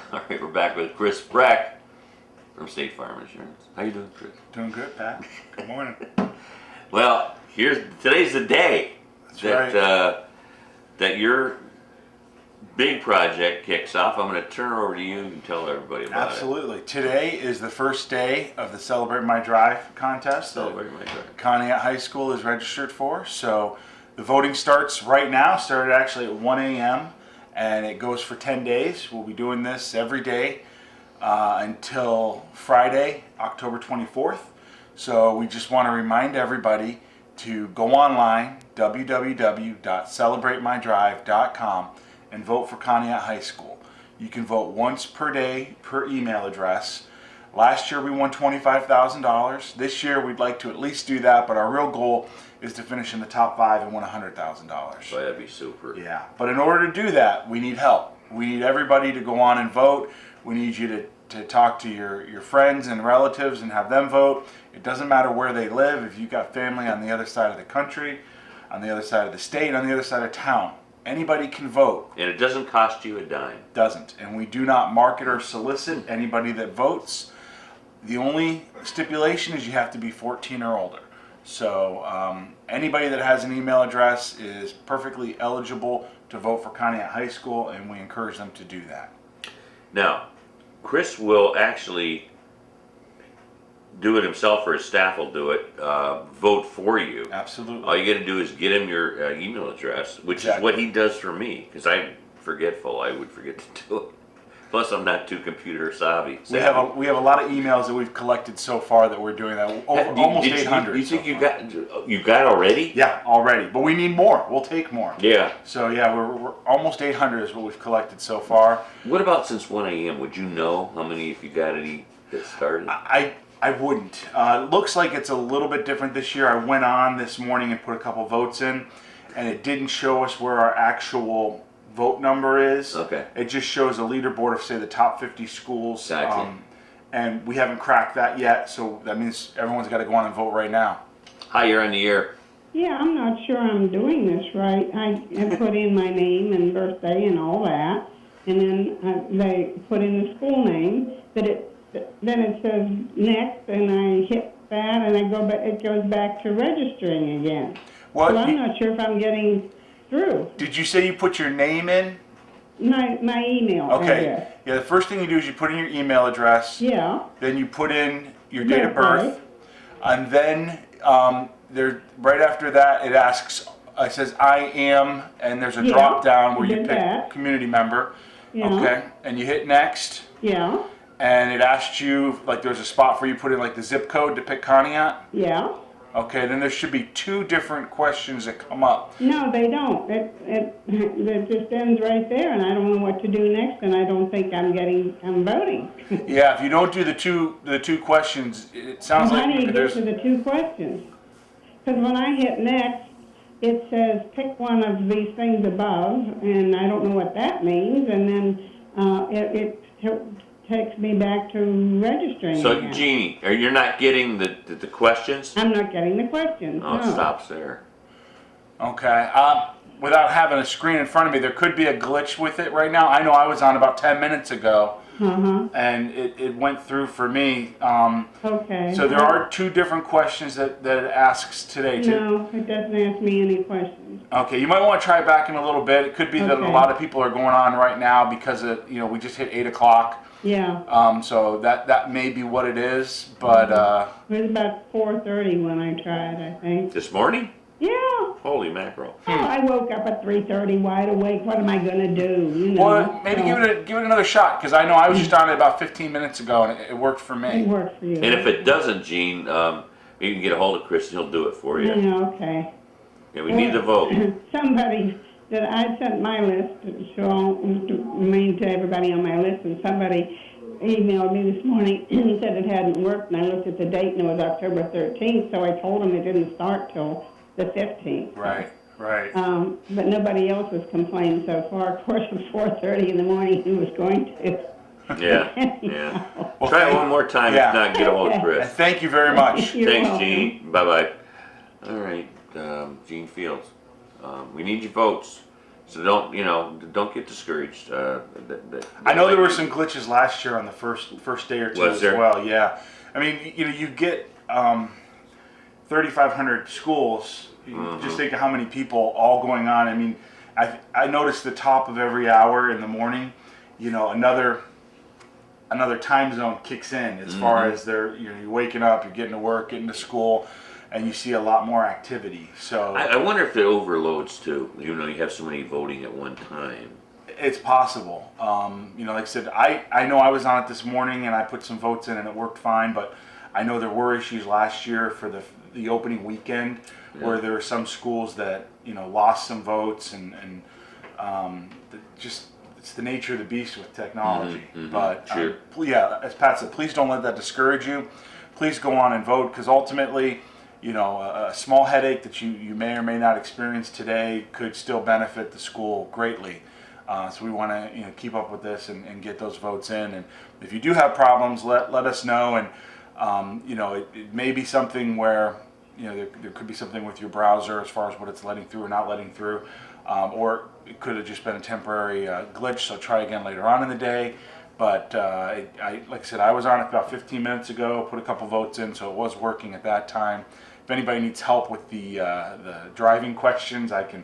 All right, we're back with Chris Breck from State Farm Insurance. How you doing, Chris? Doing good, Pat. Good morning. Well, today's the day that your big project kicks off. I'm going to turn it over to you and tell everybody about Absolutely. Today is the first day of the Celebrate My Drive contest. Celebrate My Drive. Conneaut High School is registered for. So the voting starts right now. Started actually at 1 a.m. and it goes for 10 days. We'll be doing this every day until Friday, October 24th. So we just want to remind everybody to go online, www.celebratemydrive.com, and vote for Conneaut High School. You can vote once per day per email address. Last year we won $25,000. This year we'd like to at least do that, but our real goal is to finish in the top 5 and win $100,000. Boy, that'd be super. Yeah, but in order to do that, we need help. We need everybody to go on and vote. We need you to talk to your friends and relatives and have them vote. It doesn't matter where they live. If you've got family on the other side of the country, on the other side of the state, on the other side of town, anybody can vote. And it doesn't cost you a dime. Doesn't. And we do not market or solicit anybody that votes. The only stipulation is you have to be 14 or older. So anybody that has an email address is perfectly eligible to vote for Conneaut High School, and we encourage them to do that. Now, Chris will actually do it himself, or his staff will do it, vote for you. Absolutely. All you got to do is get him your email address, which Exactly. is what he does for me, because I'm forgetful. I would forget to do it. Plus, I'm not too computer savvy. We have a lot of emails that we've collected so far that we're doing that. Almost 800. You think so you got already? Yeah, already. But we need more. We'll take more. Yeah. So yeah, we're almost 800 is what we've collected so far. What about since 1 a.m.? Would you know how many, if you got any that started? I wouldn't. It looks like it's a little bit different this year. I went on this morning and put a couple votes in, and it didn't show us where our actual vote number is. Okay. It just shows a leaderboard of, say, the top 50 schools. Gotcha. And we haven't cracked that yet, so that means everyone's got to go on and vote right now. Hi, you're on the air. Yeah, I'm not sure I'm doing this right. I put in my name and birthday and all that, and then they put in the school name, but then it says next, and I hit that, and it goes back to registering again. Well, so I'm not sure if I'm getting through. Did you say you put your name in? My email Okay. address. Yeah, the first thing you do is you put in your email address. Yeah. Then you put in your date of birth. And then there, right after that, it says I am, and there's a drop down where you pick community member. Yeah. Okay. And you hit next. Yeah. And it asked you, like there's a spot for you to put in like the zip code to pick Conneaut. Yeah. Okay, then there should be 2 different questions that come up. No, they don't. It just ends right there, and I don't know what to do next, and I don't think I'm voting. Yeah, if you don't do the two questions, it sounds How like do you get there's to the 2 questions? Because when I hit next, it says pick one of these things above, and I don't know what that means, and then it takes me back to registering So, again. Jeannie, you're not getting the questions? I'm not getting the questions. Oh, no. it stops there. Okay. Without having a screen in front of me, there could be a glitch with it right now. I know I was on about 10 minutes ago, and it went through for me. Okay. So there are 2 different questions that it asks today. No, it doesn't ask me any questions. Okay, you might want to try back in a little bit. It could be that a Okay. lot of people are going on right now because we just hit 8 o'clock. Yeah. So that may be what it is, but It was about 4:30 when I tried, I think. This morning? Yeah. Holy mackerel. Oh, I woke up at 3:30 wide awake. What am I going to do? You know? well, maybe give it another shot, because I know I was just on it about 15 minutes ago and it worked for me. It worked for you. And if it doesn't, Gene, you can get a hold of Chris and he'll do it for you. Yeah, okay. Yeah, we need the vote. Somebody that I sent my list to everybody on my list, and somebody emailed me this morning and said it hadn't worked, and I looked at the date and it was October 13th, so I told them it didn't start till the 15th. Right. But nobody else has complained so far. Of course, at 4:30 in the morning, he was going to. Yeah. Well, Try it one more time. Yeah. If not, get a hold of And Chris. thank you very much. You're Thanks, welcome. Gene. Bye-bye. All right, Gene Fields. We need your votes. So don't get discouraged. I know there were some glitches last year on the first day or two Was as there? well. Yeah, I mean, you get 3,500 schools. Just think of how many people all going on. I mean, I noticed the top of every hour in the morning, another time zone kicks in as far as you're waking up, you're getting to work, getting to school, and you see a lot more activity. So I wonder if it overloads too. You have so many voting at one time. it's possible. Like I said, I know I was on it this morning and I put some votes in and it worked fine, but I know there were issues last year for the opening weekend where there were some schools that lost some votes and just it's the nature of the beast with technology. But Sure. yeah, as Pat said, please don't let that discourage you. Please go on and vote because ultimately, a small headache that you may or may not experience today could still benefit the school greatly. So we want to keep up with this and get those votes in. And if you do have problems, let us know. And it may be something where there could be something with your browser as far as what it's letting through or not letting through, or it could have just been a temporary glitch. So try again later on in the day. But like I said, I was on it about 15 minutes ago. Put a couple votes in, so it was working at that time. If anybody needs help with the driving questions, I can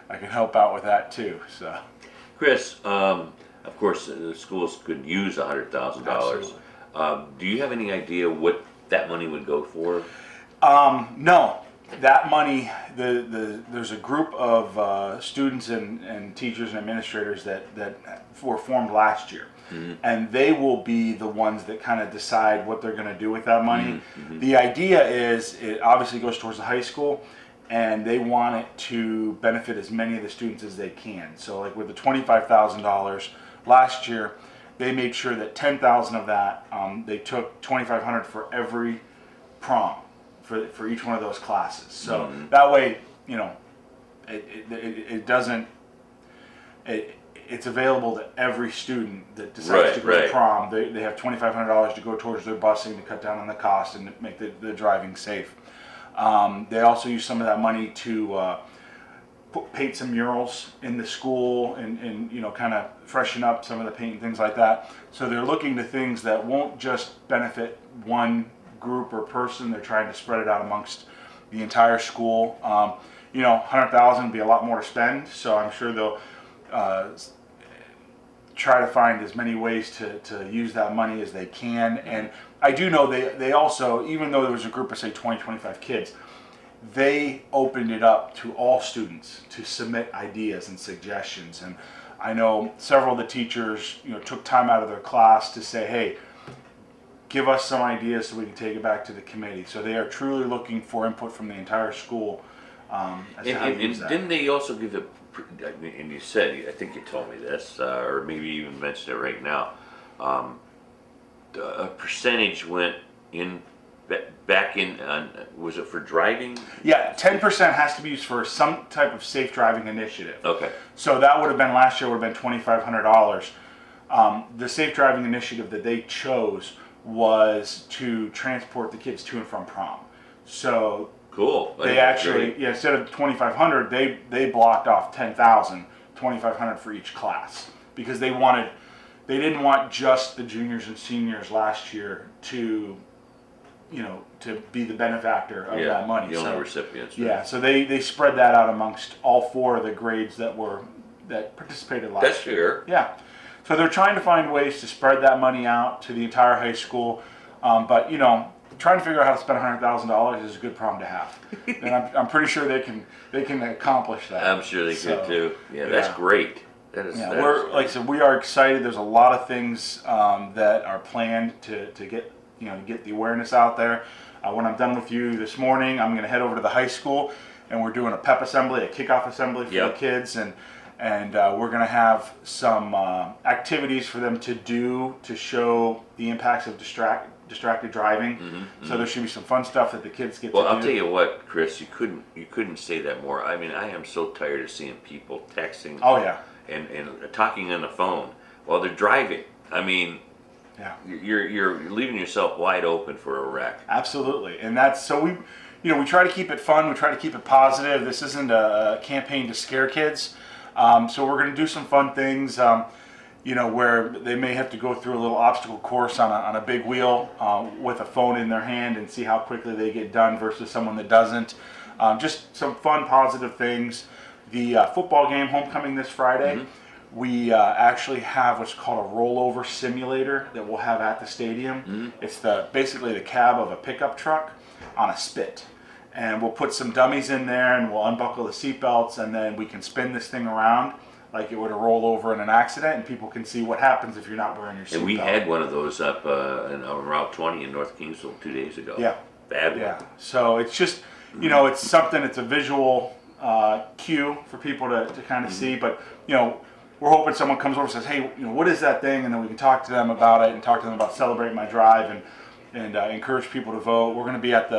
help out with that too. So, Chris, of course, the schools could use $100,000. Do you have any idea what that money would go for? No, that money. There's a group of students and teachers and administrators that were formed last year. And they will be the ones that kind of decide what they're going to do with that money. The idea is it obviously goes towards the high school, and they want it to benefit as many of the students as they can. So like with the $25,000 last year, they made sure that $10,000 of that, they took $2,500 for every prom for each one of those classes. So that way, it doesn't. It's available to every student that decides to go to prom. They have $2,500 to go towards their busing to cut down on the cost and make the driving safe. They also use some of that money to paint some murals in the school and kind of freshen up some of the paint and things like that. So they're looking to things that won't just benefit one group or person. They're trying to spread it out amongst the entire school. $100,000 would be a lot more to spend, so I'm sure they'll try to find as many ways to use that money as they can. And I do know they also, even though there was a group of say 20, 25 kids, they opened it up to all students to submit ideas and suggestions. And I know several of the teachers took time out of their class to say, hey, give us some ideas so we can take it back to the committee. So they are truly looking for input from the entire school as to how to use that. Didn't they also give and you said, I think you told me this, or maybe you even mentioned it right now, a percentage went in back in, was it for driving? Yeah, 10% has to be used for some type of safe driving initiative. Okay. So that would have been last year, would have been $2,500. The safe driving initiative that they chose was to transport the kids to and from prom. So cool. they actually, instead of $2,500, they blocked off $10,000, $2,500 for each class because they didn't want just the juniors and seniors last year to be the benefactor of that money. The only recipients. Right? Yeah, so they spread that out amongst all four of the grades that participated last year. That's fair. Yeah. So they're trying to find ways to spread that money out to the entire high school, but trying to figure out how to spend $100,000 is a good problem to have, and I'm pretty sure they can accomplish that. I'm sure they could too. Yeah, that's great. That is. Yeah, like I said, we are excited. There's a lot of things that are planned to get get the awareness out there. When I'm done with you this morning, I'm going to head over to the high school, and we're doing a pep assembly, a kickoff assembly for the kids, and we're going to have some activities for them to do to show the impacts of distracted driving. So there should be some fun stuff that the kids get to do. Well, I'll tell you what, Chris, you couldn't say that more. I mean, I am so tired of seeing people texting. Oh yeah. And talking on the phone while they're driving. I mean, yeah, you're leaving yourself wide open for a wreck. Absolutely, and that's so we try to keep it fun. We try to keep it positive. This isn't a campaign to scare kids. So we're going to do some fun things, where they may have to go through a little obstacle course on a big wheel with a phone in their hand and see how quickly they get done versus someone that doesn't. Just some fun, positive things. The football game, homecoming this Friday, we actually have what's called a rollover simulator that we'll have at the stadium. It's basically the cab of a pickup truck on a spit. And we'll put some dummies in there and we'll unbuckle the seatbelts, and then we can spin this thing around like it would roll over in an accident, and people can see what happens if you're not wearing your seatbelt. And we had one of those up on Route 20 in North Kingsville 2 days ago. Yeah. Bad one. Yeah. So it's just, it's something, it's a visual cue for people to kind of see, but, we're hoping someone comes over and says, hey, what is that thing? And then we can talk to them about it and talk to them about Celebrate My Drive and encourage people to vote. We're going to be at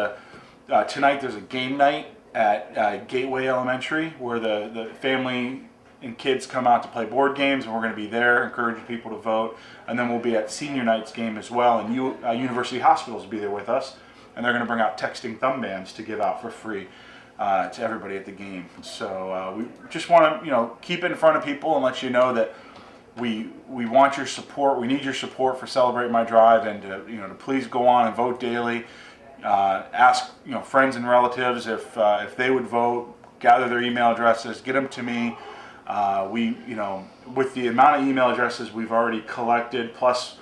tonight there's a game night at Gateway Elementary where the family and kids come out to play board games, and we're going to be there encouraging people to vote. And then we'll be at senior night's game as well, and University Hospitals will be there with us, and they're going to bring out texting thumb bands to give out for free to everybody at the game. So we just want to keep it in front of people and let you know that we want your support. We need your support for Celebrate My Drive, and to please go on and vote daily. Ask friends and relatives if they would vote. Gather their email addresses, get them to me. With the amount of email addresses we've already collected, plus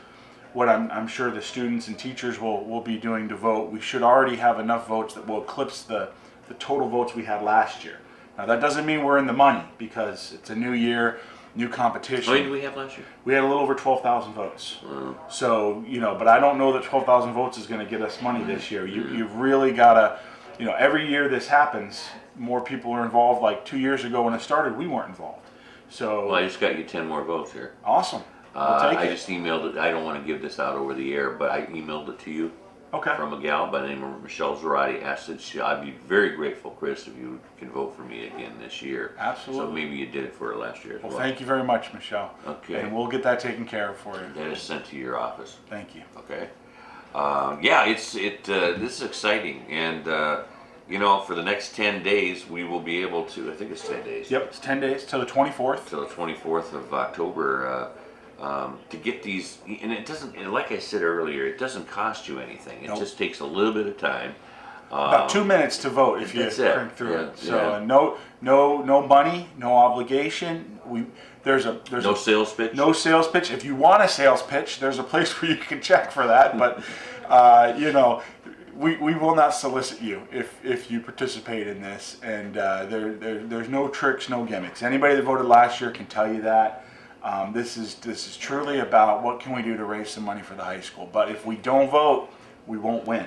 what I'm sure the students and teachers will be doing to vote, we should already have enough votes that will eclipse the total votes we had last year. Now that doesn't mean we're in the money, because it's a new year, new competition. How many did we have last year? We had a little over 12,000 votes. Wow. So, but I don't know that 12,000 votes is going to get us money this year. You've really got to, every year this happens, more people are involved. Like 2 years ago when it started, we weren't involved. So. Well, I just got you 10 more votes here. Awesome. We'll take I it. just emailed it. I don't want to give this out over the air, but I emailed it to you. Okay. From a gal by the name of Michelle Zarati. Asked that I'd be very grateful, Chris, if you can vote for me again this year. Absolutely. So maybe you did it for her last year as well. Well, thank you very much, Michelle. Okay. And we'll get that taken care of for you. That is sent to your office. Thank you. Okay. This is exciting, and for the next 10 days we will be able to. I think it's 10 days. Yep, it's 10 days till the 24th. Till the 24th of October. To get these, and it doesn't, and like I said earlier, it doesn't cost you anything. It just takes a little bit of time. About 2 minutes to vote if you crank through it. So no money, no obligation. There's no sales pitch. No sales pitch. If you want a sales pitch, there's a place where you can check for that. But we will not solicit you if you participate in this. And there's no tricks, no gimmicks. Anybody that voted last year can tell you that. This is truly about what can we do to raise some money for the high school. But if we don't vote, we won't win.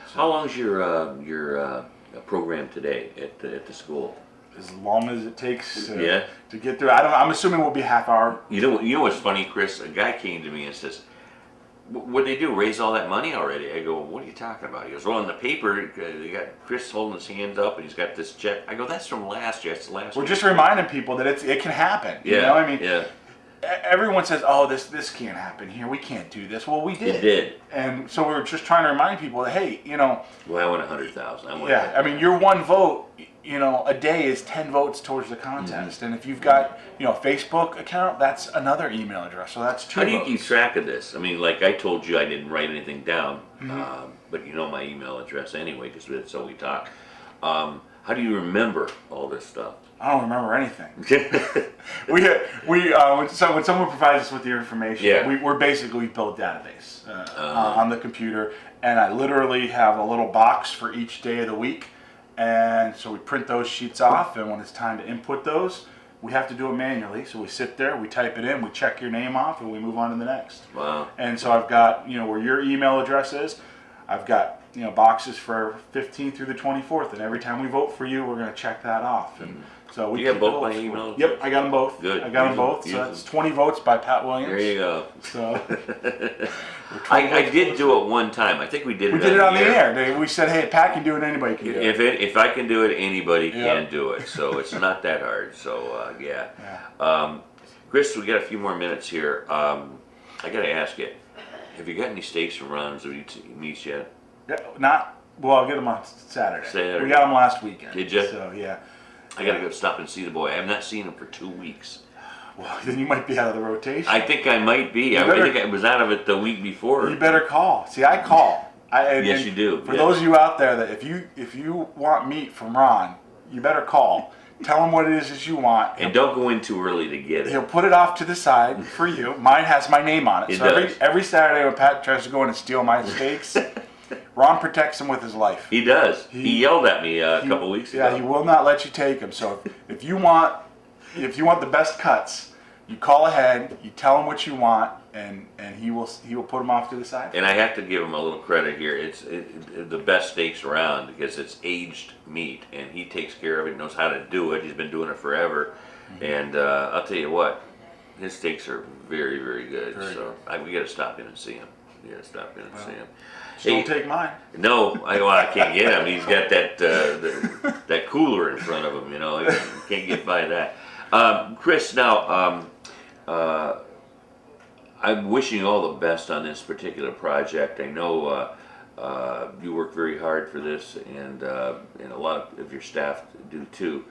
So, how long is your program today at the school? As long as it takes to get through. I'm assuming we'll be half hour. You know what's funny, Chris? A guy came to me and says, "What they do? Raise all that money already?" I go, "What are you talking about?" He goes, "Well, in the paper, they got Chris holding his hands up, and he's got this check." I go, "That's from last year. It's last." We're just reminding people that it can happen. Yeah. Everyone says, "Oh, this can't happen here. We can't do this." Well, we did. It did. And so we're just trying to remind people that, hey, Well, I want 100,000. Yeah, I mean, your one vote, a day is 10 votes towards the contest. And if you've got, a Facebook account, that's another email address. So that's 2 How do you votes. keep track of this? I mean, like I told you, I didn't write anything down, but you know my email address anyway, because that's how we talk. How do you remember all this stuff? I don't remember anything. When someone provides us with your information, we build a database on the computer, and I literally have a little box for each day of the week, and so we print those sheets off, and when it's time to input those, we have to do it manually. So we sit there, we type it in, we check your name off, and we move on to the next. Wow. And so I've got where your email address is. I've got boxes for 15th through the 24th, and every time we vote for you, we're going to check that off. And so we have both my emails? Yep, I got them both. Good. I got them both. So that's 20 votes by Pat Williams. There you go. So I did do it one time. I think we did it. We did it on the air. We said, hey, Pat can do it. Anybody can do it. If I can do it, anybody can do it. So it's not that hard. So Chris, we got a few more minutes here. I got to ask you, have you got any steaks and runs or meats yet? Yeah, I'll get them on Saturday. We got them last weekend. Did you? So yeah. I gotta go stop and see the boy. I have not seen him for 2 weeks. Well, then you might be out of the rotation. I think I might be. I think I was out of it the week before. You better call. See, I call. Yes, you do. For those of you out there that if you want meat from Ron, you better call. Tell him what it is that you want. And don't go in too early to get it. He'll put it off to the side for you. Mine has my name on it. It So does. every Saturday when Pat tries to go in and steal my steaks, Ron protects him with his life. He does. He yelled at me a couple weeks ago. Yeah, he will not let you take them. So if you want the best cuts, you call ahead, you tell him what you want, and he will put them off to the side. And I have to give him a little credit here. It's the best steaks around because it's aged meat, and he takes care of it, knows how to do it. He's been doing it forever. And I'll tell you what, his steaks are very, very good. We got to stop in and see him. We got to stop in and see him. Just don't take mine. No, I can't get him. He's got that that cooler in front of him. You know, you can't get by that. Chris, now I'm wishing you all the best on this particular project. I know you work very hard for this, and a lot of your staff do too.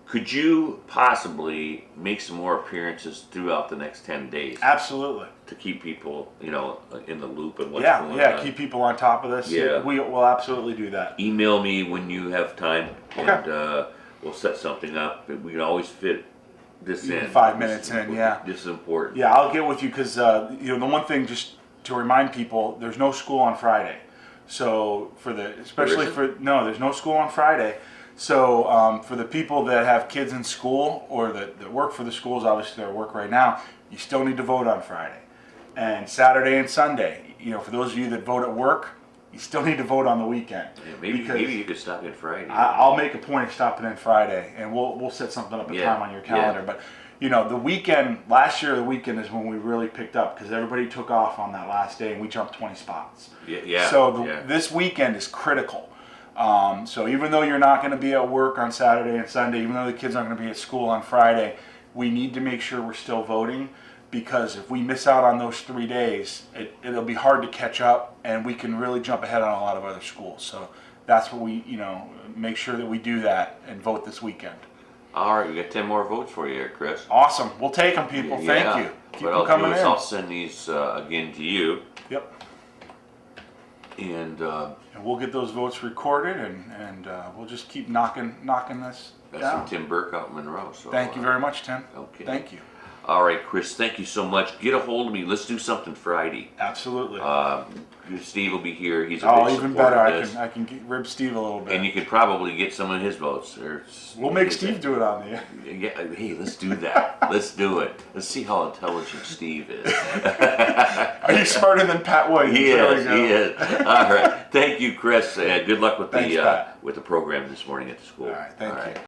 Could you possibly make some more appearances throughout the next 10 days? Absolutely. To keep people, in the loop and what's going on. Yeah, keep people on top of this. Yeah. We will absolutely do that. Email me when you have time, Okay. and we'll set something up. We can always fit this in. 5 minutes in, yeah. This is important. Yeah, I'll get with you because the one thing, just to remind people, there's no school on Friday. So there's no school on Friday. So for the people that have kids in school or that work for the schools, obviously they're at work right now, you still need to vote on Friday. And Saturday and Sunday, for those of you that vote at work, you still need to vote on the weekend. Yeah, maybe you could stop in Friday. I'll make a point of stopping in Friday, and we'll set something up a time on your calendar. But the weekend, last year the weekend is when we really picked up because everybody took off on that last day, and we jumped 20 spots. This weekend is critical. So even though you're not going to be at work on Saturday and Sunday, even though the kids aren't going to be at school on Friday, we need to make sure we're still voting, because if we miss out on those 3 days, it'll be hard to catch up, and we can really jump ahead on a lot of other schools. So that's what we, make sure that we do that and vote this weekend. All right, we got 10 more votes for you here, Chris. Awesome. We'll take them, people. Thank you. Keep them coming in. I'll send these again to you. Yep. And we'll get those votes recorded, and we'll just keep knocking this that's down. from Tim Burke out in Monroe. So Thank you very much, Tim. Okay. Thank you. All right, Chris, thank you so much. Get a hold of me. Let's do something Friday. Absolutely. Steve will be here. He's a big even supporter better. of this. I can rib Steve a little bit. And you could probably get some of his votes. We'll make Steve do it on the air. Yeah, hey, let's do that. Let's do it. Let's see how intelligent Steve is. Are you smarter than Pat Williams? He is. All right. Thank you, Chris. Good luck with Thanks, Pat. with the program this morning at the school. All right. Thank you.